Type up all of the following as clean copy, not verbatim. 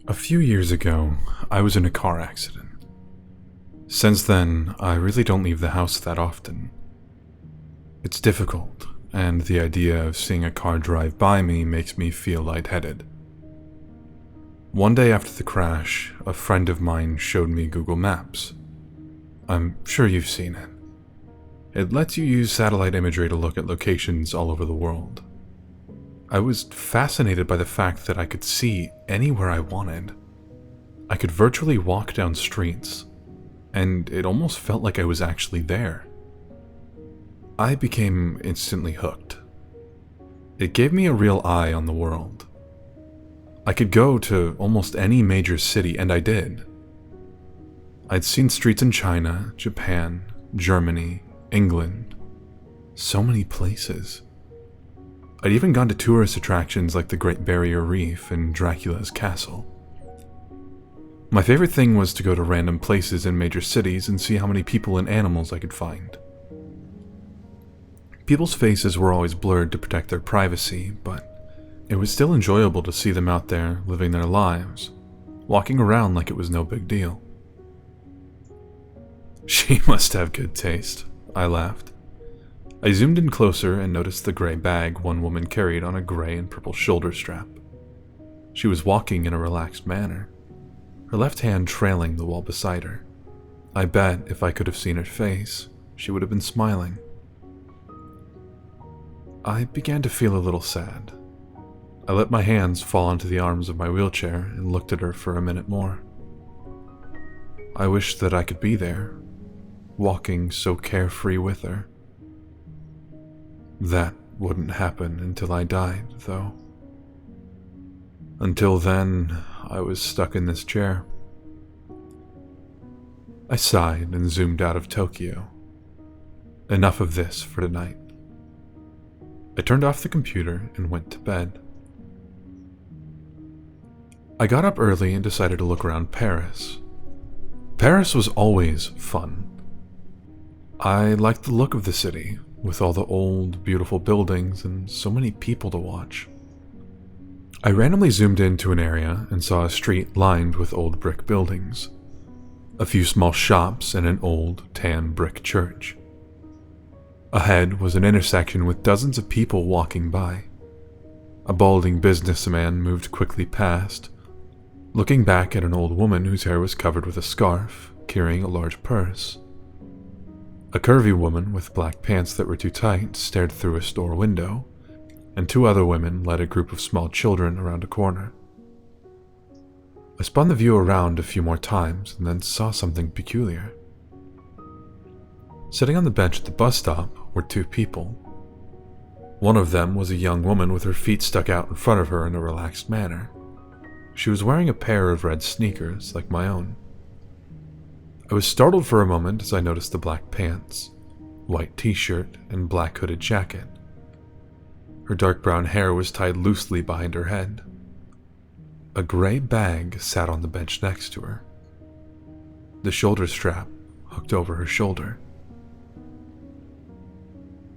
A few years ago, I was in a car accident. Since then, I really don't leave the house that often. It's difficult, and the idea of seeing a car drive by me makes me feel lightheaded. One day after the crash, a friend of mine showed me Google Maps. I'm sure you've seen it. It lets you use satellite imagery to look at locations all over the world. I was fascinated by the fact that I could see anywhere I wanted. I could virtually walk down streets, and it almost felt like I was actually there. I became instantly hooked. It gave me a real eye on the world. I could go to almost any major city, and I did. I'd seen streets in China, Japan, Germany, England. So many places. I'd even gone to tourist attractions like the Great Barrier Reef and Dracula's Castle. My favorite thing was to go to random places in major cities and see how many people and animals I could find. People's faces were always blurred to protect their privacy, but it was still enjoyable to see them out there living their lives, walking around like it was no big deal. She must have good taste, I laughed. I zoomed in closer and noticed the gray bag one woman carried on a gray and purple shoulder strap. She was walking in a relaxed manner, her left hand trailing the wall beside her. I bet if I could have seen her face, she would have been smiling. I began to feel a little sad. I let my hands fall onto the arms of my wheelchair and looked at her for a minute more. I wished that I could be there, walking so carefree with her. That wouldn't happen until I died, though. Until then, I was stuck in this chair. I sighed and zoomed out of Tokyo. Enough of this for tonight. I turned off the computer and went to bed. I got up early and decided to look around Paris. Paris was always fun. I liked the look of the city, with all the old, beautiful buildings and so many people to watch. I randomly zoomed into an area and saw a street lined with old brick buildings, a few small shops and an old, tan brick church. Ahead was an intersection with dozens of people walking by. A balding businessman moved quickly past, looking back at an old woman whose hair was covered with a scarf, carrying a large purse. A curvy woman with black pants that were too tight stared through a store window, and two other women led a group of small children around a corner. I spun the view around a few more times and then saw something peculiar. Sitting on the bench at the bus stop were two people. One of them was a young woman with her feet stuck out in front of her in a relaxed manner. She was wearing a pair of red sneakers like my own. I was startled for a moment as I noticed the black pants, white t-shirt, and black hooded jacket. Her dark brown hair was tied loosely behind her head. A gray bag sat on the bench next to her. The shoulder strap hooked over her shoulder.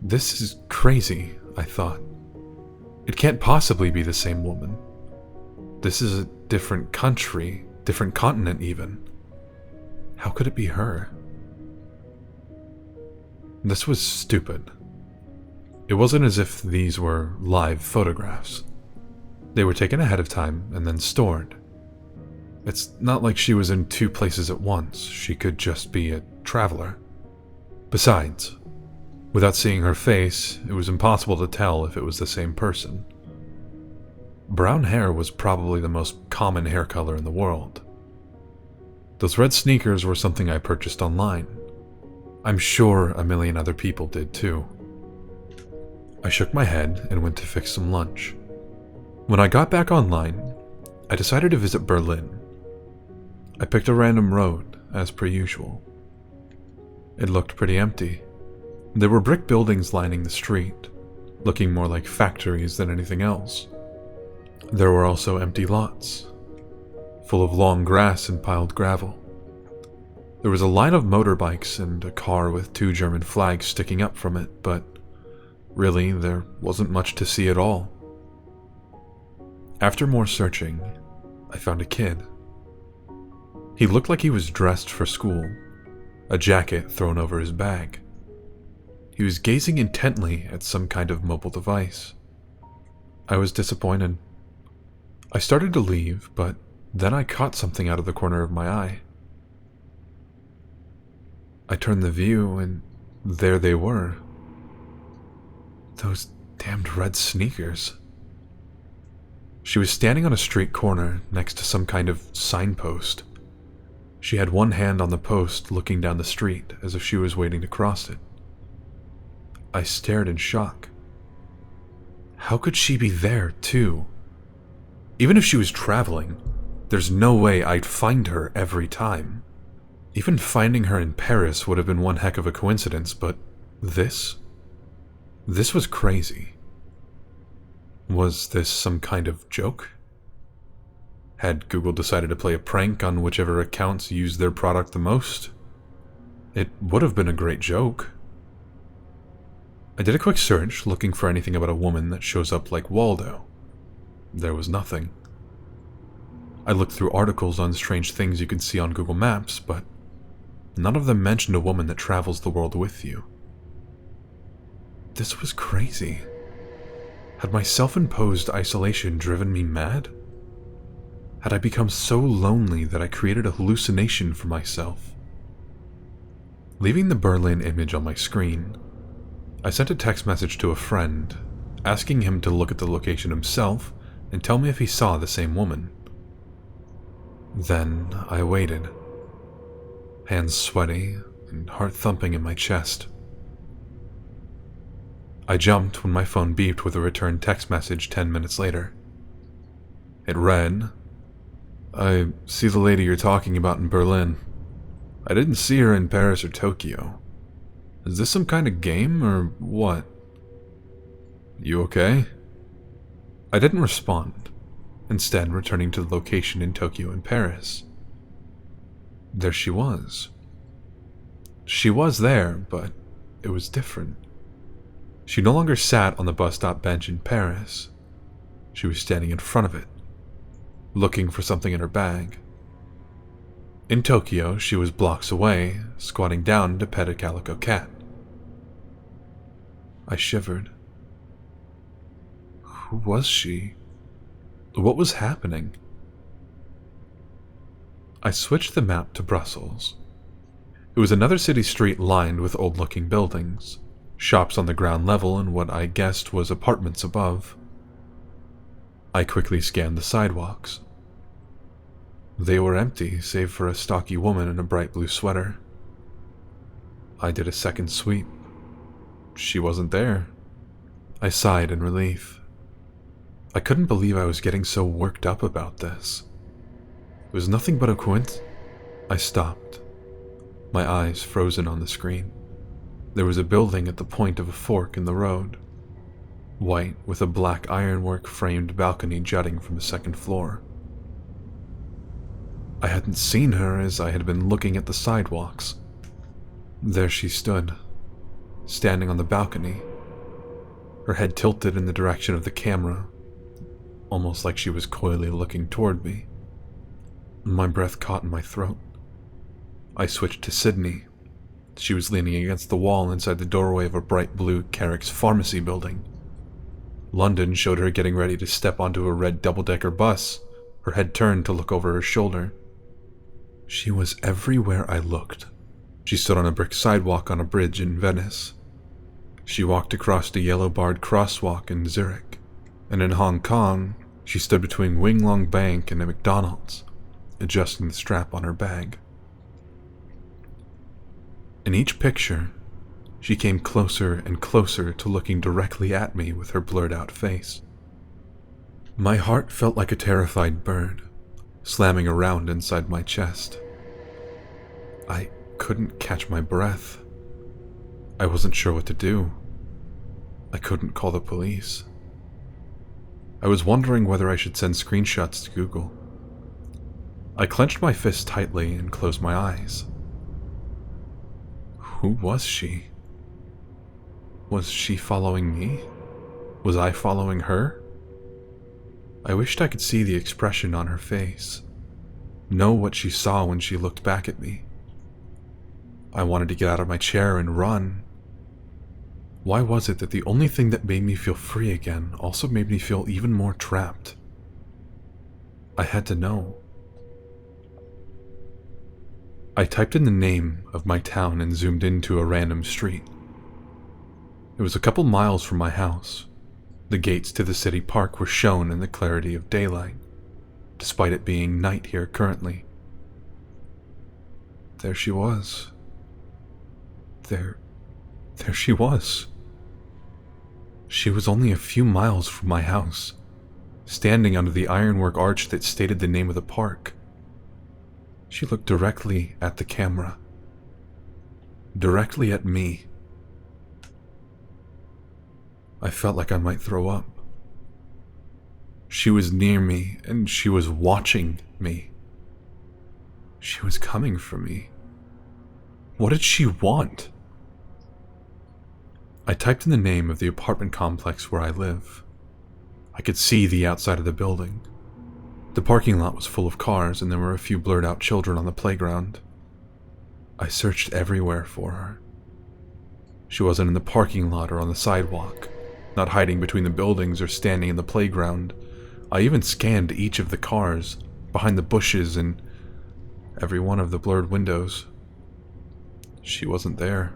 This is crazy, I thought. It can't possibly be the same woman. This is a different country, different continent even. How could it be her? This was stupid. It wasn't as if these were live photographs. They were taken ahead of time and then stored. It's not like she was in two places at once. She could just be a traveler. Besides, without seeing her face, it was impossible to tell if it was the same person. Brown hair was probably the most common hair color in the world. Those red sneakers were something I purchased online. I'm sure a million other people did too. I shook my head and went to fix some lunch. When I got back online, I decided to visit Berlin. I picked a random road, as per usual. It looked pretty empty. There were brick buildings lining the street, looking more like factories than anything else. There were also empty lots, full of long grass and piled gravel. There was a line of motorbikes and a car with two German flags sticking up from it, but really there wasn't much to see at all. After more searching, I found a kid. He looked like he was dressed for school, a jacket thrown over his bag. He was gazing intently at some kind of mobile device. I was disappointed. I started to leave, but then I caught something out of the corner of my eye. I turned the view, and there they were. Those damned red sneakers. She was standing on a street corner next to some kind of signpost. She had one hand on the post looking down the street as if she was waiting to cross it. I stared in shock. How could she be there, too? Even if she was traveling, there's no way I'd find her every time. Even finding her in Paris would have been one heck of a coincidence, but this? This was crazy. Was this some kind of joke? Had Google decided to play a prank on whichever accounts used their product the most? It would have been a great joke. I did a quick search looking for anything about a woman that shows up like Waldo. There was nothing. I looked through articles on strange things you can see on Google Maps, but none of them mentioned a woman that travels the world with you. This was crazy. Had my self-imposed isolation driven me mad? Had I become so lonely that I created a hallucination for myself? Leaving the Berlin image on my screen, I sent a text message to a friend, asking him to look at the location himself and tell me if he saw the same woman. Then I waited, hands sweaty and heart thumping in my chest. I jumped when my phone beeped with a returned text message 10 minutes later. It read, "I see the lady you're talking about in Berlin. I didn't see her in Paris or Tokyo. Is this some kind of game or what? You okay?" I didn't respond, instead returning to the location in Tokyo and Paris. There she was. She was there, but it was different. She no longer sat on the bus stop bench in Paris. She was standing in front of it, looking for something in her bag. In Tokyo, she was blocks away, squatting down to pet a calico cat. I shivered. Who was she? What was happening? I switched the map to Brussels. It was another city street lined with old-looking buildings, shops on the ground level and what I guessed was apartments above. I quickly scanned the sidewalks. They were empty, save for a stocky woman in a bright blue sweater. I did a second sweep. She wasn't there. I sighed in relief. I couldn't believe I was getting so worked up about this. It was nothing but a coincidence. I stopped, my eyes frozen on the screen. There was a building at the point of a fork in the road, white with a black ironwork framed balcony jutting from the second floor. I hadn't seen her as I had been looking at the sidewalks. There she stood, standing on the balcony, her head tilted in the direction of the camera, almost like she was coyly looking toward me. My breath caught in my throat. I switched to Sydney. She was leaning against the wall inside the doorway of a bright blue Carrick's pharmacy building. London showed her getting ready to step onto a red double-decker bus, her head turned to look over her shoulder. She was everywhere I looked. She stood on a brick sidewalk on a bridge in Venice. She walked across the yellow-barred crosswalk in Zurich. And in Hong Kong, she stood between Wing Lung Bank and a McDonald's, adjusting the strap on her bag. In each picture, she came closer and closer to looking directly at me with her blurred-out face. My heart felt like a terrified bird, slamming around inside my chest. I couldn't catch my breath. I wasn't sure what to do. I couldn't call the police. I was wondering whether I should send screenshots to Google. I clenched my fist tightly and closed my eyes. Who was she? Was she following me? Was I following her? I wished I could see the expression on her face, know what she saw when she looked back at me. I wanted to get out of my chair and run. Why was it that the only thing that made me feel free again also made me feel even more trapped? I had to know. I typed in the name of my town and zoomed into a random street. It was a couple miles from my house. The gates to the city park were shown in the clarity of daylight, despite it being night here currently. There she was. There she was. She was only a few miles from my house, standing under the ironwork arch that stated the name of the park. She looked directly at the camera. Directly at me. I felt like I might throw up. She was near me, and she was watching me. She was coming for me. What did she want? I typed in the name of the apartment complex where I live. I could see the outside of the building. The parking lot was full of cars, and there were a few blurred out children on the playground. I searched everywhere for her. She wasn't in the parking lot or on the sidewalk, not hiding between the buildings or standing in the playground. I even scanned each of the cars, behind the bushes, and every one of the blurred windows. She wasn't there.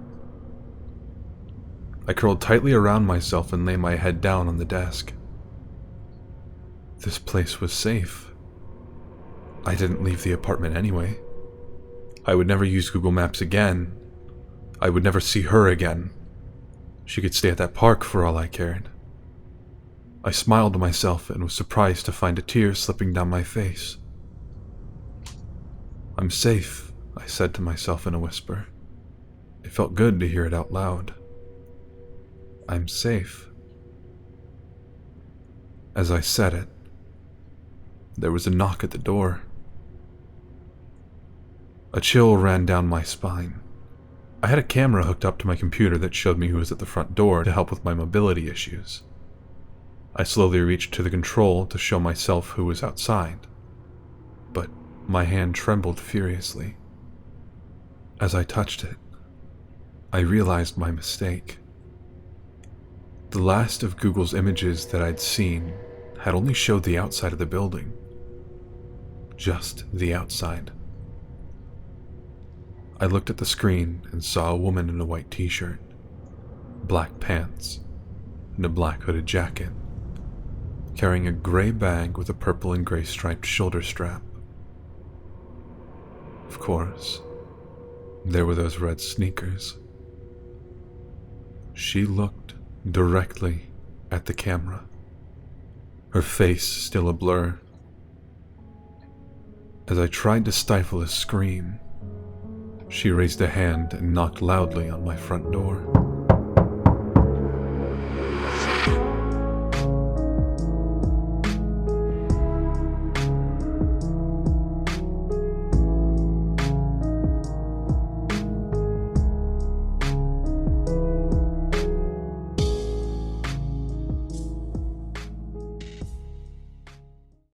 I curled tightly around myself and lay my head down on the desk. This place was safe. I didn't leave the apartment anyway. I would never use Google Maps again. I would never see her again. She could stay at that park for all I cared. I smiled to myself and was surprised to find a tear slipping down my face. I'm safe, I said to myself in a whisper. It felt good to hear it out loud. I'm safe. As I said it, there was a knock at the door. A chill ran down my spine. I had a camera hooked up to my computer that showed me who was at the front door to help with my mobility issues. I slowly reached to the control to show myself who was outside, but my hand trembled furiously. As I touched it, I realized my mistake. The last of Google's images that I'd seen had only showed the outside of the building. Just the outside. I looked at the screen and saw a woman in a white t-shirt, black pants, and a black hooded jacket, carrying a gray bag with a purple and gray striped shoulder strap. Of course, there were those red sneakers. She looked directly at the camera, her face still a blur. As I tried to stifle a scream, she raised a hand and knocked loudly on my front door.